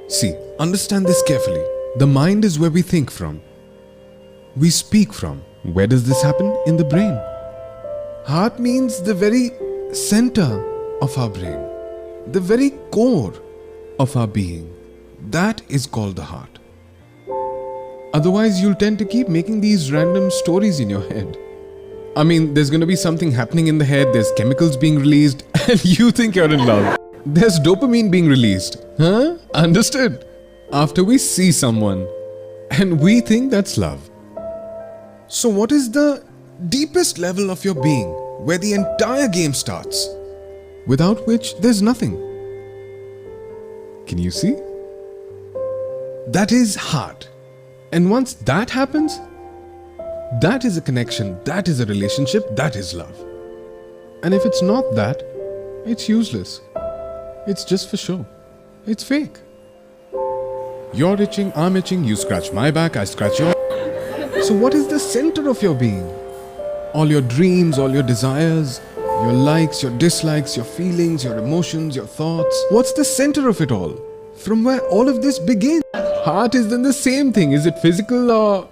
See, understand this carefully. The mind is where we think from. We speak from. Where does this happen? In the brain. Heart means the very center of our brain. The very core of our being. That is called the heart. Otherwise, you'll tend to keep making these random stories in your head. I mean, there's going to be something happening in the head, there's chemicals being released, and you think you're in love. There's dopamine being released. Huh? Understood? After we see someone, and we think that's love. So what is the deepest level of your being, where the entire game starts, without which there's nothing? Can you see? That is heart. And once that happens, that is a connection, that is a relationship, that is love. And if it's not that, it's useless. It's just for show. It's fake. You're itching, I'm itching, you scratch my back, I scratch your. So what is the center of your being? All your dreams, all your desires, your likes, your dislikes, your feelings, your emotions, your thoughts. What's the center of it all? From where all of this begins? Heart is then the same thing. Is it physical or...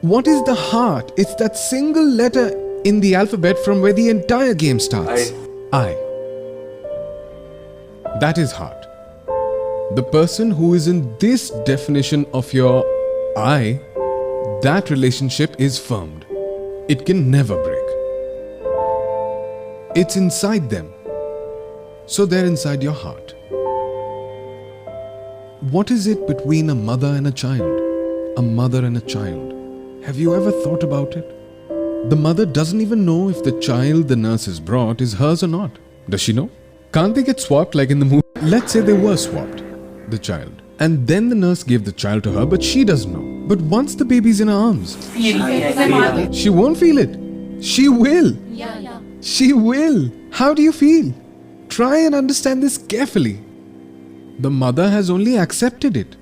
What is the heart? It's that single letter in the alphabet from where the entire game starts. I. That is heart. The person who is in this definition of your I, that relationship is firmed. It can never break. It's inside them. So they're inside your heart. What is it between a mother and a child? A mother and a child. Have you ever thought about it? The mother doesn't even know if the child the nurse has brought is hers or not. Does she know? Can't they get swapped like in the movie? Let's say they were swapped, the child. And then the nurse gave the child to her, but she doesn't know. But once the baby's in her arms, she won't feel it. She will. She will. How do you feel? Try and understand this carefully. The mother has only accepted it.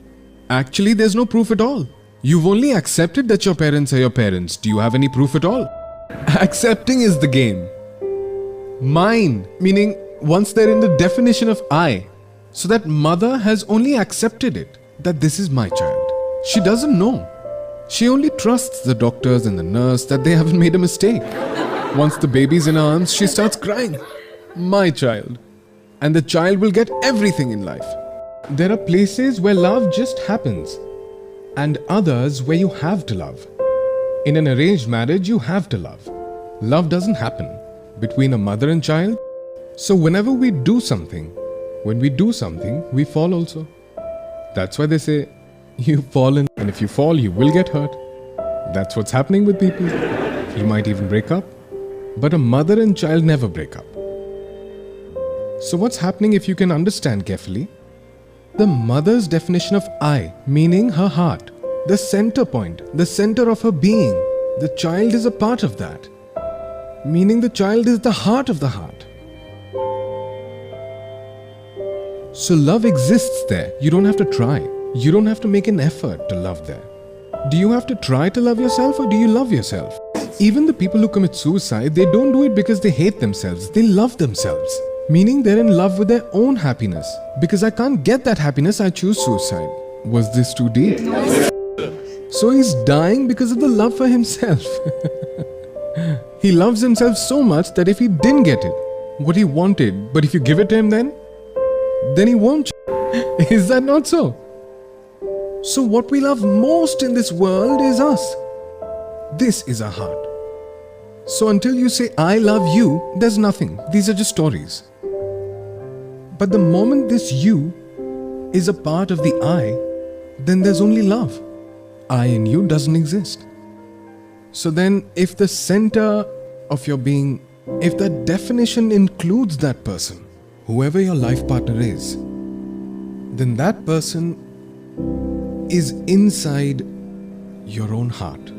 Actually, there's no proof at all. You've only accepted that your parents are your parents. Do you have any proof at all? Accepting is the game. Mine, meaning once they're in the definition of I, so that mother has only accepted it, that this is my child. She doesn't know. She only trusts the doctors and the nurse that they haven't made a mistake. Once the baby's in her arms, she starts crying. My child. And the child will get everything in life. There are places where love just happens, and others where you have to love. In an arranged marriage, you have to love. Love doesn't happen between a mother and child. So whenever we do something, when we do something, we fall also. That's why they say, you've fallen, and if you fall, you will get hurt. That's what's happening with people. You might even break up. But a mother and child never break up. So what's happening if you can understand carefully? The mother's definition of I, meaning her heart, the center point, the center of her being. The child is a part of that, meaning the child is the heart of the heart. So love exists there. You don't have to try. You don't have to make an effort to love there. Do you have to try to love yourself, or do you love yourself? Even the people who commit suicide, they don't do it because they hate themselves. They love themselves. Meaning they're in love with their own happiness. Because I can't get that happiness, I choose suicide. Was this too deep? So he's dying because of the love for himself. He loves himself so much that if he didn't get it, what he wanted, but if you give it to him then he won't. Is that not so? So what we love most in this world is us. This is our heart. So until you say, I love you, there's nothing. These are just stories. But the moment this you is a part of the I, then there's only love. I in you doesn't exist. So then if the center of your being, if that definition includes that person, whoever your life partner is, then that person is inside your own heart.